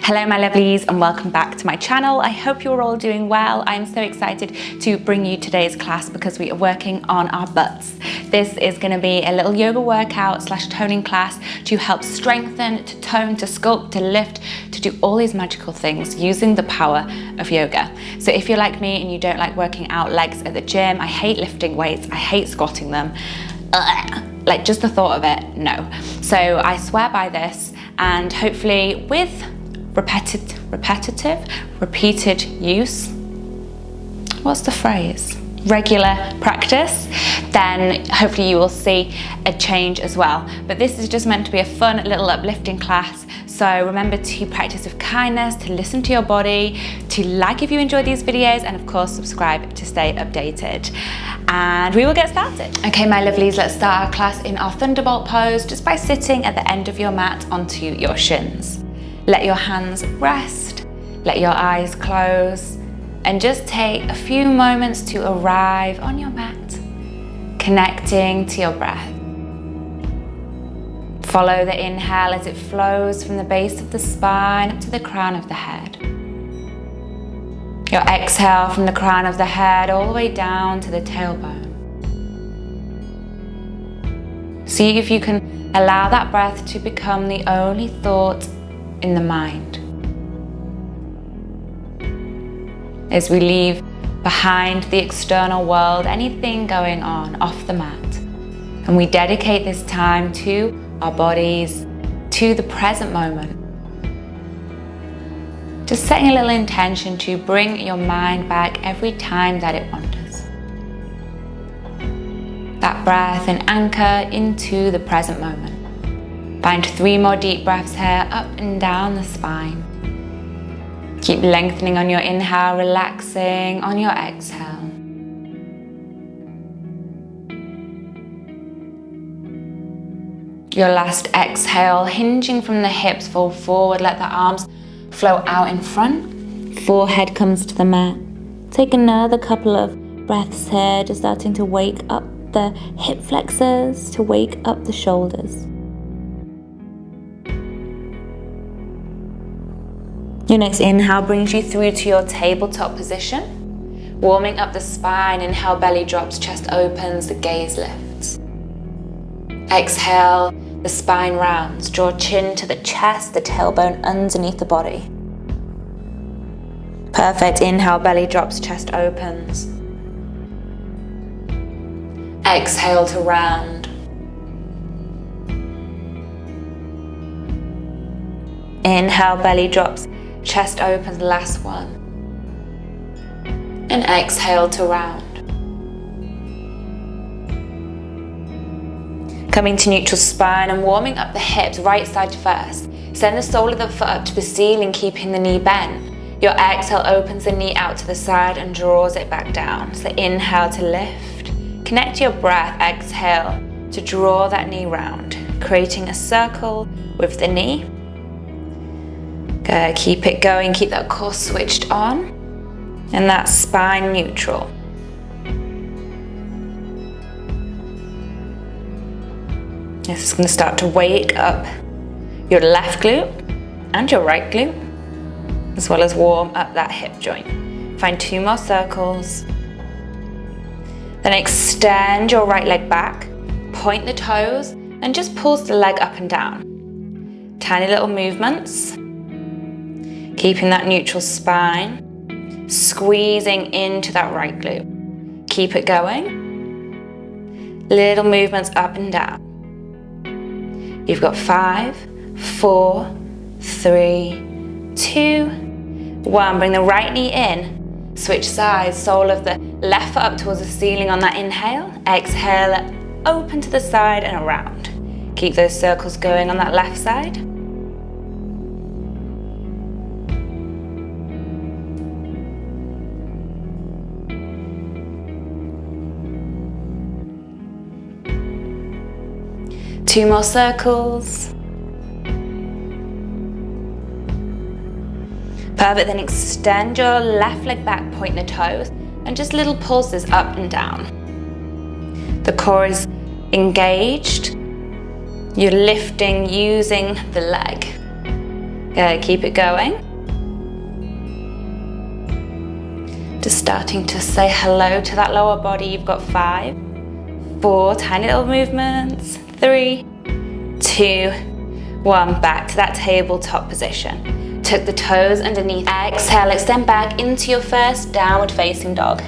Hello my lovelies and welcome back to my channel. I hope you're all doing well. I'm so excited to bring you today's class because we are working on our butts. This is going to be a little yoga workout / toning class to help strengthen, to tone, to sculpt, to lift, to do all these magical things using the power of yoga. So if you're like me and you don't like working out legs at the gym, I hate lifting weights, I hate squatting them. Like just the thought of it, no. So I swear by this, and hopefully with repeated use, what's the phrase? Regular practice, then hopefully you will see a change as well. But this is just meant to be a fun little uplifting class. So remember to practice with kindness, to listen to your body, to like if you enjoy these videos, and of course subscribe to stay updated. And we will get started. Okay, my lovelies, let's start our class in our Thunderbolt pose just by sitting at the end of your mat onto your shins. Let your hands rest, let your eyes close, and just take a few moments to arrive on your mat, connecting to your breath. Follow the inhale as it flows from the base of the spine up to the crown of the head. Your exhale from the crown of the head all the way down to the tailbone. See if you can allow that breath to become the only thought in the mind. As we leave behind the external world, anything going on off the mat, and we dedicate this time to our bodies, to the present moment. Just setting a little intention to bring your mind back every time that it wanders. That breath and anchor into the present moment. Find 3 more deep breaths here, up and down the spine. Keep lengthening on your inhale, relaxing on your exhale. Your last exhale, hinging from the hips, fall forward, let the arms flow out in front. Forehead comes to the mat. Take another couple of breaths here, just starting to wake up the hip flexors, to wake up the shoulders. Your next inhale brings you through to your tabletop position. Warming up the spine, inhale, belly drops, chest opens, the gaze lifts. Exhale, the spine rounds, draw chin to the chest, the tailbone underneath the body. Perfect, inhale, belly drops, chest opens. Exhale to round. Inhale, belly drops, chest opens, last one. And exhale to round. Coming to neutral spine and warming up the hips, right side first. Send the sole of the foot up to the ceiling, keeping the knee bent. Your exhale opens the knee out to the side and draws it back down. So inhale to lift. Connect to your breath, exhale to draw that knee round, creating a circle with the knee. Good, keep it going, keep that core switched on, and that spine neutral. This is going to start to wake up your left glute and your right glute, as well as warm up that hip joint. Find 2 more circles. Then extend your right leg back, point the toes, and just pulse the leg up and down. Tiny little movements. Keeping that neutral spine, squeezing into that right glute. Keep it going. Little movements up and down. You've got 5, 4, 3, 2, 1. Bring the right knee in, switch sides, sole of the left foot up towards the ceiling on that inhale. Exhale, open to the side and around. Keep those circles going on that left side. Two more circles. Perfect, then extend your left leg back, point the toes, and just little pulses up and down. The core is engaged. You're lifting using the leg. Good, keep it going. Just starting to say hello to that lower body. You've got 5, 4 tiny little movements. 3, 2, 1. Back to that tabletop position. Tuck the toes underneath. Exhale, extend back into your first downward facing dog.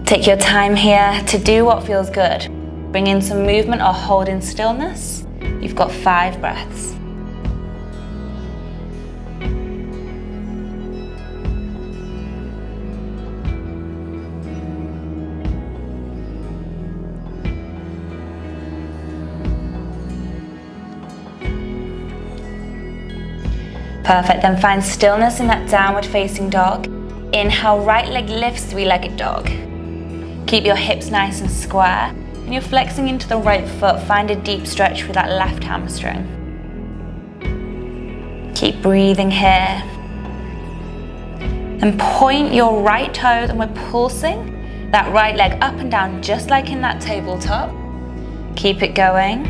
Take your time here to do what feels good. Bring in some movement or hold in stillness. You've got 5 breaths. Perfect, then find stillness in that downward facing dog. Inhale, right leg lifts, 3-legged dog. Keep your hips nice and square, and you're flexing into the right foot. Find a deep stretch with that left hamstring. Keep breathing here. And point your right toes, and we're pulsing that right leg up and down, just like in that tabletop. Keep it going.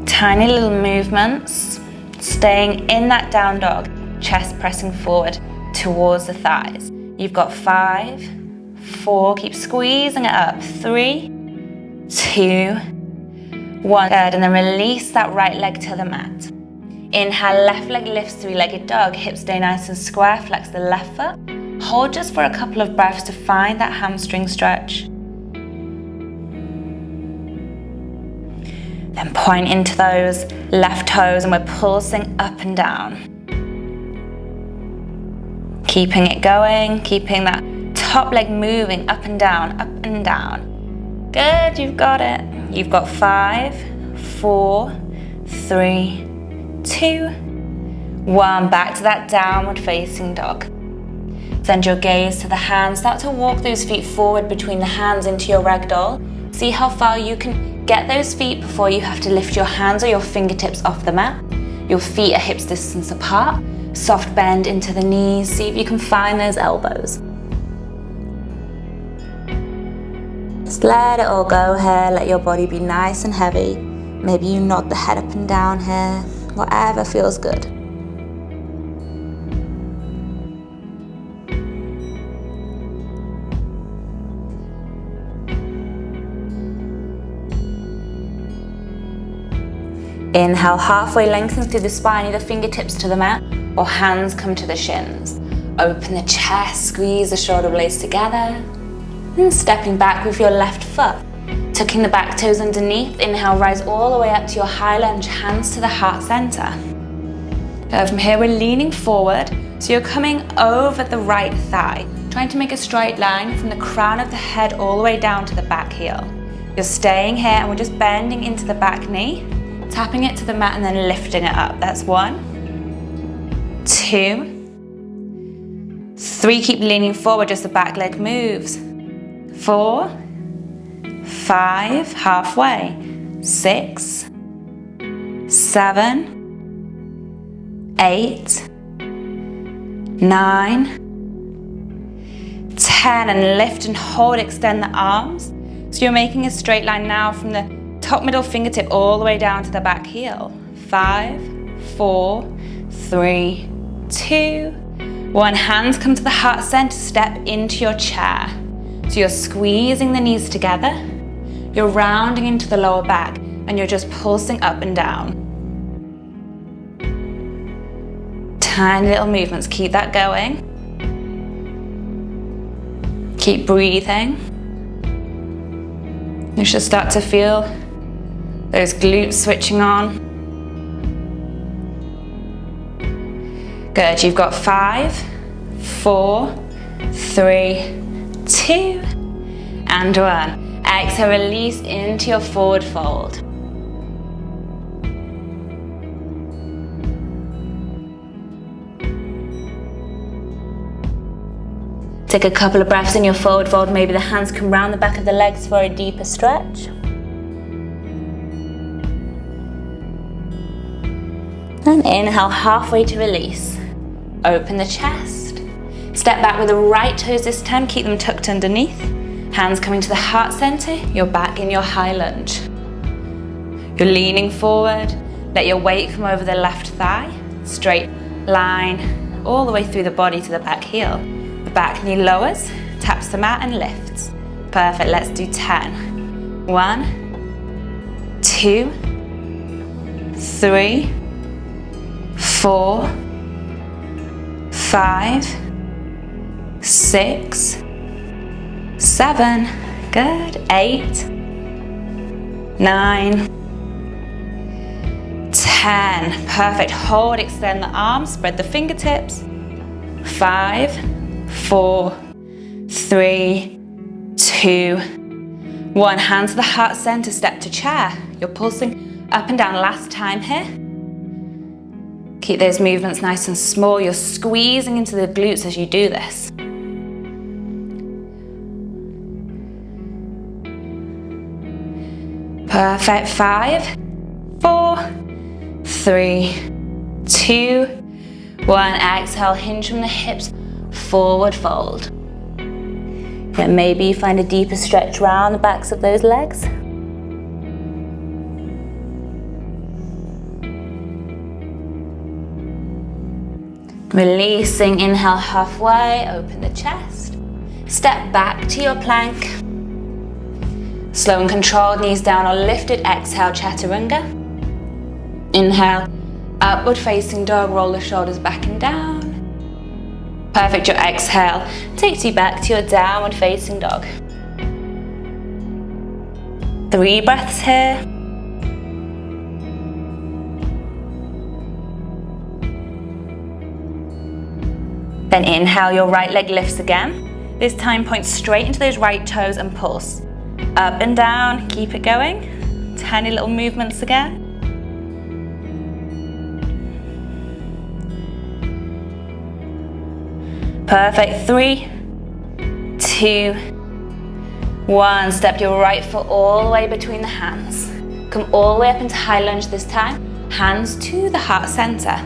Tiny little movements. Staying in that down dog, chest pressing forward towards the thighs. You've got 5, 4, keep squeezing it up. 3, 2, 1. Good, and then release that right leg to the mat. Inhale, left leg lifts, 3-legged dog. Hips stay nice and square, flex the left foot. Hold just for a couple of breaths to find that hamstring stretch. Then point into those left toes, and we're pulsing up and down. Keeping it going, keeping that top leg moving up and down, up and down. Good, you've got it. You've got 5, 4, 3, 2, 1. Back to that downward facing dog. Send your gaze to the hands. Start to walk those feet forward between the hands into your ragdoll. See how far you can get those feet before you have to lift your hands or your fingertips off the mat. Your feet are hips distance apart. Soft bend into the knees. See if you can find those elbows. Just let it all go here. Let your body be nice and heavy. Maybe you nod the head up and down here. Whatever feels good. Inhale, halfway lengthen through the spine, either fingertips to the mat or hands come to the shins. Open the chest, squeeze the shoulder blades together. And stepping back with your left foot. Tucking the back toes underneath. Inhale, rise all the way up to your high lunge, hands to the heart center. From here, we're leaning forward. So you're coming over the right thigh, trying to make a straight line from the crown of the head all the way down to the back heel. You're staying here, and we're just bending into the back knee. Tapping it to the mat and then lifting it up. That's 1, 2, 3. Keep leaning forward, just the back leg moves. 4, 5, halfway. 6, 7, 8, 9, 10. And lift and hold, extend the arms. So you're making a straight line now from the top middle fingertip all the way down to the back heel. 5, 4, 3, 2, 1. Hands come to the heart center, step into your chair. So you're squeezing the knees together, you're rounding into the lower back, and you're just pulsing up and down. Tiny little movements, keep that going. Keep breathing. You should start to feel those glutes switching on. Good, you've got 5, 4, 3, 2, and 1. Exhale, release into your forward fold. Take a couple of breaths in your forward fold. Maybe the hands come round the back of the legs for a deeper stretch. And inhale, halfway to release. Open the chest. Step back with the right toes this time. Keep them tucked underneath. Hands coming to the heart center. You're back in your high lunge. You're leaning forward. Let your weight come over the left thigh, straight line all the way through the body to the back heel. The back knee lowers, taps the mat and lifts. Perfect, let's do 10. 1, 2, 3, 4, 5, 6, 7, good, 8, 9, 10, perfect. Hold, extend the arms, spread the fingertips. 5, 4, 3, 2, 1. Hand to the heart center, step to chair. You're pulsing up and down. Last time here. Keep those movements nice and small. You're squeezing into the glutes as you do this. Perfect. 5, 4, 3, 2, 1. Exhale, hinge from the hips, forward fold. Then maybe you find a deeper stretch around the backs of those legs. Releasing, inhale halfway, open the chest. Step back to your plank. Slow and controlled, knees down or lifted. Exhale, chaturanga. Inhale, upward facing dog, roll the shoulders back and down. Perfect, your exhale takes you back to your downward facing dog. 3 breaths here. Then inhale, your right leg lifts again. This time point straight into those right toes and pulse. Up and down, keep it going. Tiny little movements again. Perfect, 3, 2, 1. Step your right foot all the way between the hands. Come all the way up into high lunge this time. Hands to the heart center.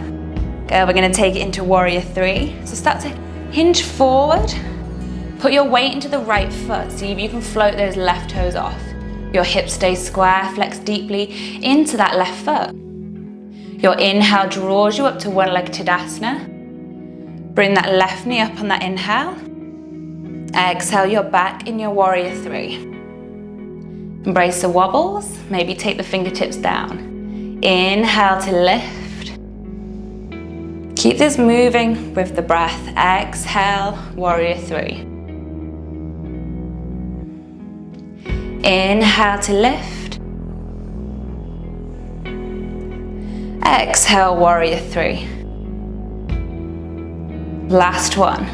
Good, we're gonna take it into warrior 3. So start to hinge forward. Put your weight into the right foot. See if you can float those left toes off. Your hips stay square, flex deeply into that left foot. Your inhale draws you up to one-leg Tadasana. Bring that left knee up on that inhale. Exhale, you're back in your warrior 3. Embrace the wobbles. Maybe take the fingertips down. Inhale to lift. Keep this moving with the breath. Exhale, warrior 3. Inhale to lift. Exhale, warrior 3. Last one.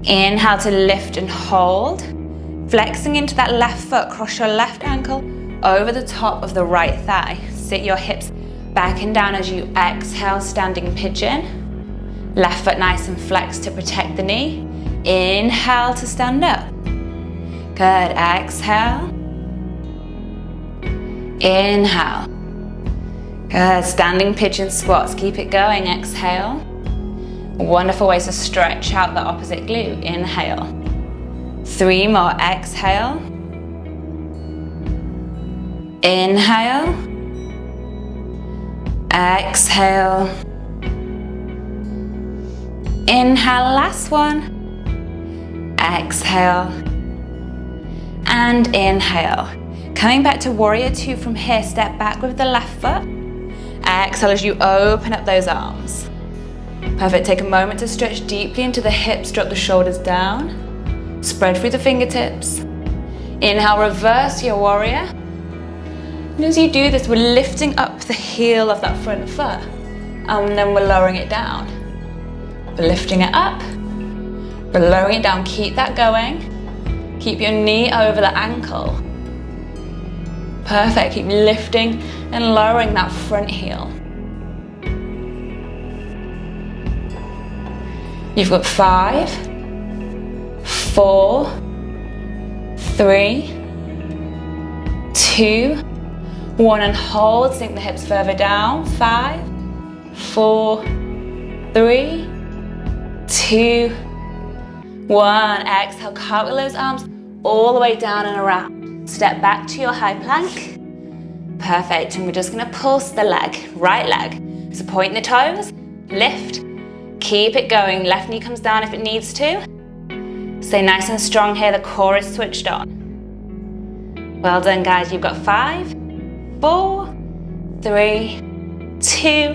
Inhale to lift and hold. Flexing into that left foot, cross your left ankle over the top of the right thigh. Sit your hips back and down as you exhale, standing pigeon. Left foot nice and flexed to protect the knee. Inhale to stand up. Good, exhale. Inhale. Good, standing pigeon squats. Keep it going, exhale. Wonderful ways to stretch out the opposite glute. Inhale. 3 more, exhale. Inhale. Exhale. Inhale, last one. Exhale. And inhale. Coming back to warrior 2 from here, step back with the left foot. Exhale as you open up those arms. Perfect, take a moment to stretch deeply into the hips, drop the shoulders down. Spread through the fingertips. Inhale, reverse your warrior. And as you do this, we're lifting up the heel of that front foot. And then we're lowering it down. We're lifting it up. We're lowering it down, keep that going. Keep your knee over the ankle. Perfect, keep lifting and lowering that front heel. You've got 5, 4, 3, 2, 1, and hold. Sink the hips further down. 5, 4, 3, 2, 1. Exhale, cartwheel those arms all the way down and around. Step back to your high plank. Perfect, and we're just gonna pulse the leg, right leg. So point the toes, lift, keep it going. Left knee comes down if it needs to. Stay nice and strong here, the core is switched on. Well done, guys. You've got 5, 4, 3, 2,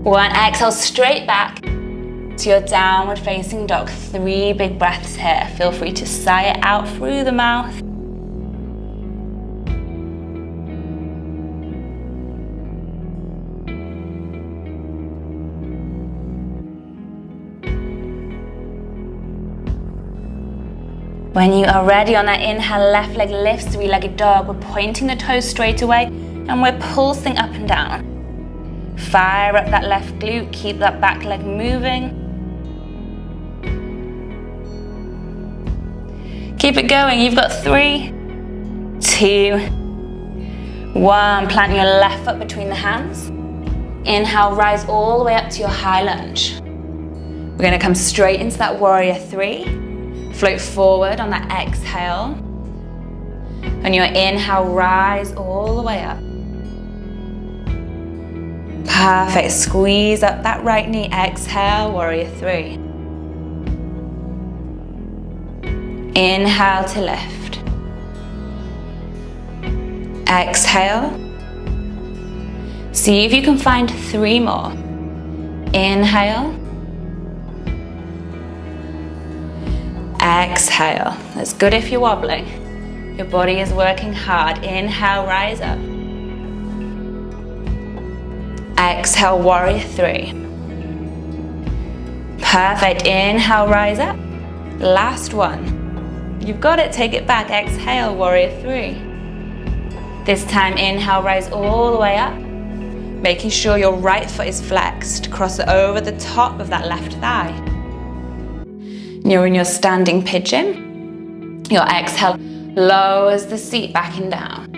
1. Exhale straight back to your downward facing dog. 3 big breaths here. Feel free to sigh it out through the mouth. When you are ready on that inhale, left leg lifts, 3-legged dog. We're pointing the toes straight away and we're pulsing up and down. Fire up that left glute, keep that back leg moving. Keep it going, you've got 3, 2, 1. Plant your left foot between the hands. Inhale, rise all the way up to your high lunge. We're gonna come straight into that warrior 3. Float forward on that exhale. On your inhale, rise all the way up. Perfect, squeeze up that right knee, exhale, warrior 3. Inhale to lift. Exhale. See if you can find 3 more. Inhale. Exhale. That's good if you're wobbling. Your body is working hard. Inhale, rise up. Exhale, warrior 3. Perfect. Inhale, rise up. Last one. You've got it. Take it back. Exhale, warrior 3. This time, inhale, rise all the way up. Making sure your right foot is flexed. Cross it over the top of that left thigh. You're in your standing pigeon. Your exhale lowers the seat back and down.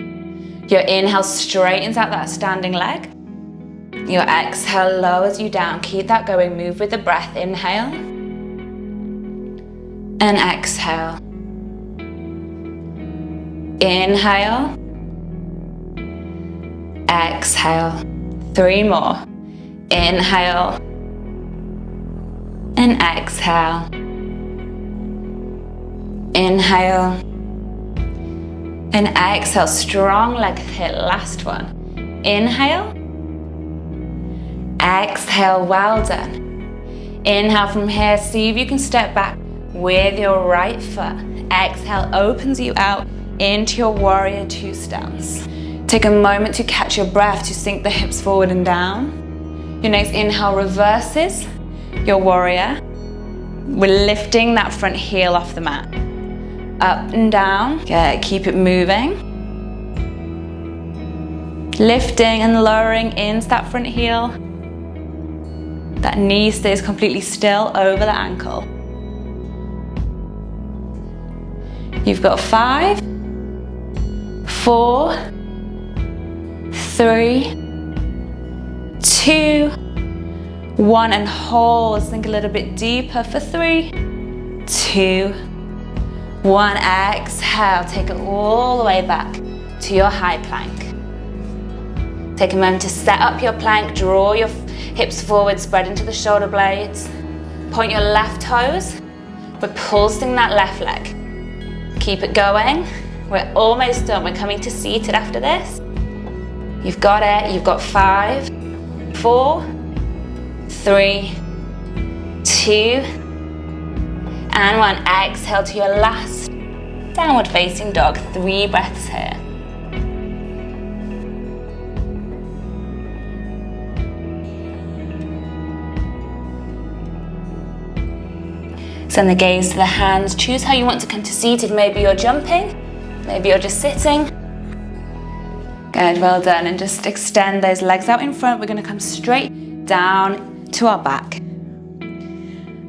Your inhale straightens out that standing leg. Your exhale lowers you down. Keep that going. Move with the breath. Inhale. And exhale. Inhale. Exhale. 3 more. Inhale. And exhale. Inhale and exhale, strong leg hit, last one. Inhale, exhale, well done. Inhale from here, see if you can step back with your right foot. Exhale, opens you out into your warrior 2 stance. Take a moment to catch your breath, to sink the hips forward and down. Your next inhale reverses your warrior. We're lifting that front heel off the mat. Up and down. Good. Keep it moving. Lifting and lowering into that front heel. That knee stays completely still over the ankle. You've got 5, 4, 3, 2, 1, and hold. Sink a little bit deeper for 3, 2, 1. Exhale, take it all the way back to your high plank. Take a moment to set up your plank, draw your hips forward, spread into the shoulder blades. Point your left toes. We're pulsing that left leg. Keep it going. We're almost done. We're coming to seated after this. You've got it. You've got 5, 4, 3, 2, and 1. Exhale to your last downward facing dog. 3 breaths here. Send the gaze to the hands. Choose how you want to come to seated. Maybe you're jumping, maybe you're just sitting. Good, well done. And just extend those legs out in front. We're going to come straight down to our back.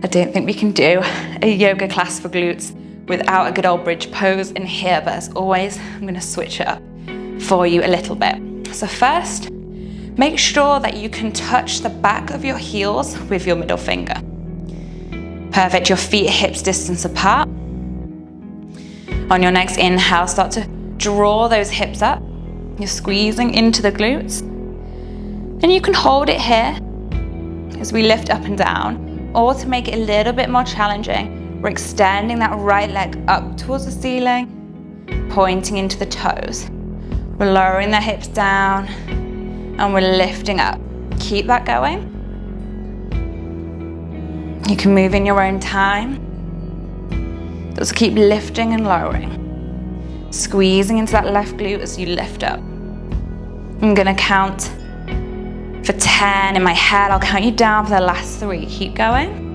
I don't think we can do a yoga class for glutes without a good old bridge pose in here, but as always, I'm going to switch it up for you a little bit. So first, make sure that you can touch the back of your heels with your middle finger. Perfect, your feet hips distance apart. On your next inhale, start to draw those hips up. You're squeezing into the glutes. And you can hold it here as we lift up and down, or to make it a little bit more challenging, we're extending that right leg up towards the ceiling, pointing into the toes. We're lowering the hips down and we're lifting up. Keep that going. You can move in your own time. Just keep lifting and lowering. Squeezing into that left glute as you lift up. I'm gonna count for 10 in my head. I'll count you down for the last 3. Keep going.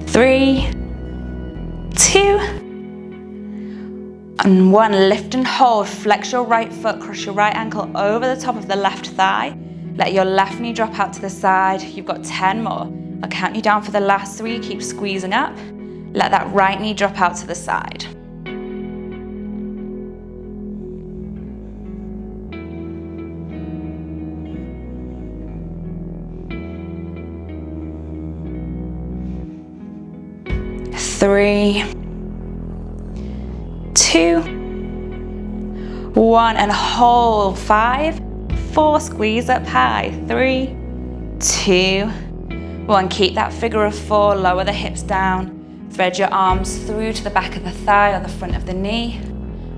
3, 2, and 1. Lift and hold. Flex your right foot, cross your right ankle over the top of the left thigh. Let your left knee drop out to the side. You've got 10 more. I'll count you down for the last 3. Keep squeezing up. Let that right knee drop out to the side. Three, 2, 1, and hold. 5, 4, squeeze up high. 3, 2, 1. Keep that figure of 4. Lower the hips down. Thread your arms through to the back of the thigh or the front of the knee.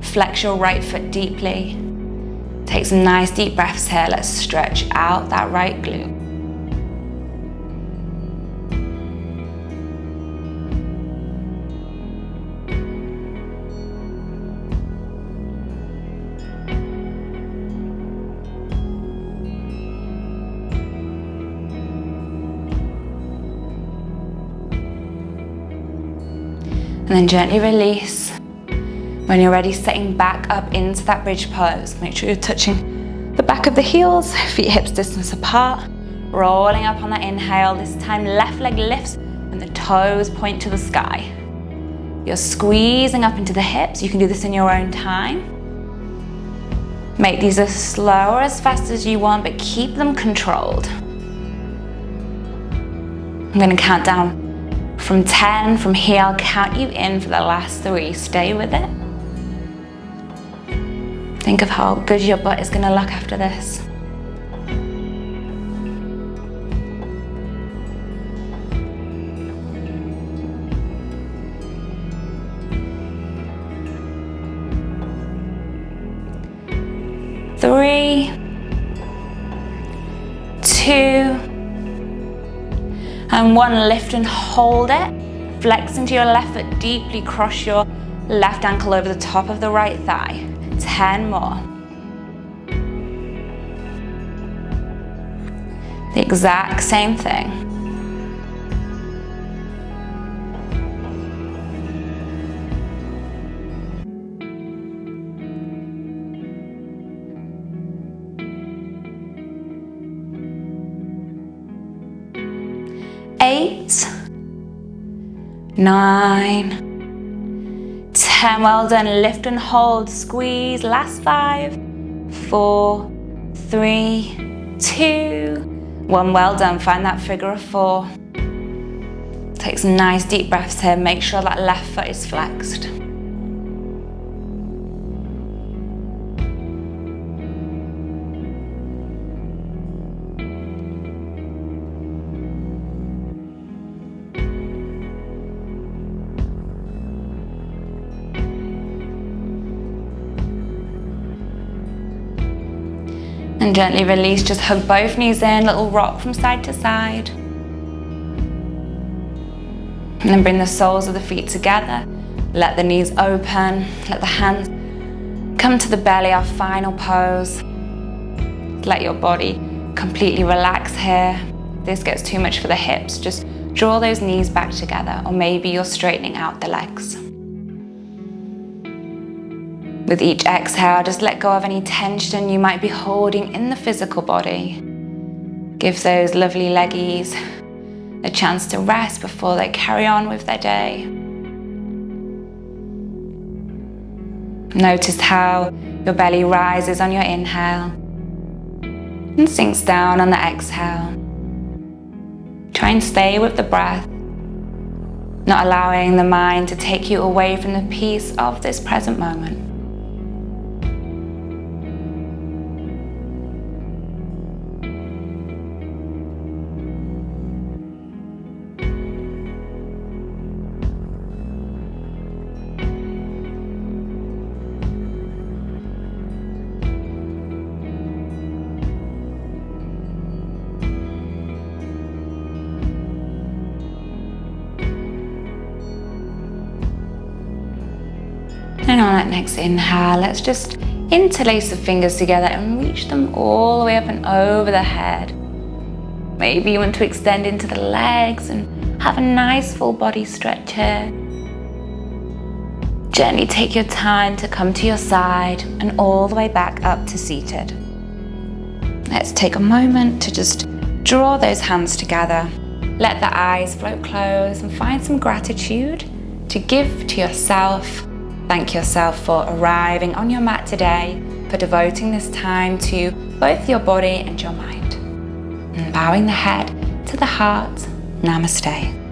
Flex your right foot deeply. Take some nice deep breaths here. Let's stretch out that right glute. And then gently release. When you're ready, sitting back up into that bridge pose. Make sure you're touching the back of the heels, feet hips distance apart. Rolling up on that inhale. This time left leg lifts and the toes point to the sky. You're squeezing up into the hips. You can do this in your own time. Make these as slow or as fast as you want, but keep them controlled. I'm going to count down from 10. From here, I'll count you in for the last 3. Stay with it. Think of how good your butt is going to look after this. Three, 2, and 1. Lift and hold it. Flex into your left foot deeply. Cross your left ankle over the top of the right thigh. 10 more. The exact same thing. Eight, 9, 10. Well done. Lift and hold. Squeeze. Last 5, 4, 3, 2, 1. Well done. Find that figure of 4. Take some nice deep breaths here. Make sure that left foot is flexed. And gently release, just hug both knees in, little rock from side to side. And then bring the soles of the feet together. Let the knees open, let the hands come to the belly, our final pose. Let your body completely relax here. If this gets too much for the hips, just draw those knees back together, or maybe you're straightening out the legs. With each exhale, just let go of any tension you might be holding in the physical body. Give those lovely leggies a chance to rest before they carry on with their day. Notice how your belly rises on your inhale and sinks down on the exhale. Try and stay with the breath, not allowing the mind to take you away from the peace of this present moment. And on that next inhale, let's just interlace the fingers together and reach them all the way up and over the head. Maybe you want to extend into the legs and have a nice full body stretch here. Gently take your time to come to your side and all the way back up to seated. Let's take a moment to just draw those hands together. Let the eyes float closed and find some gratitude to give to yourself. Thank yourself for arriving on your mat today, for devoting this time to both your body and your mind. And bowing the head to the heart, Namaste.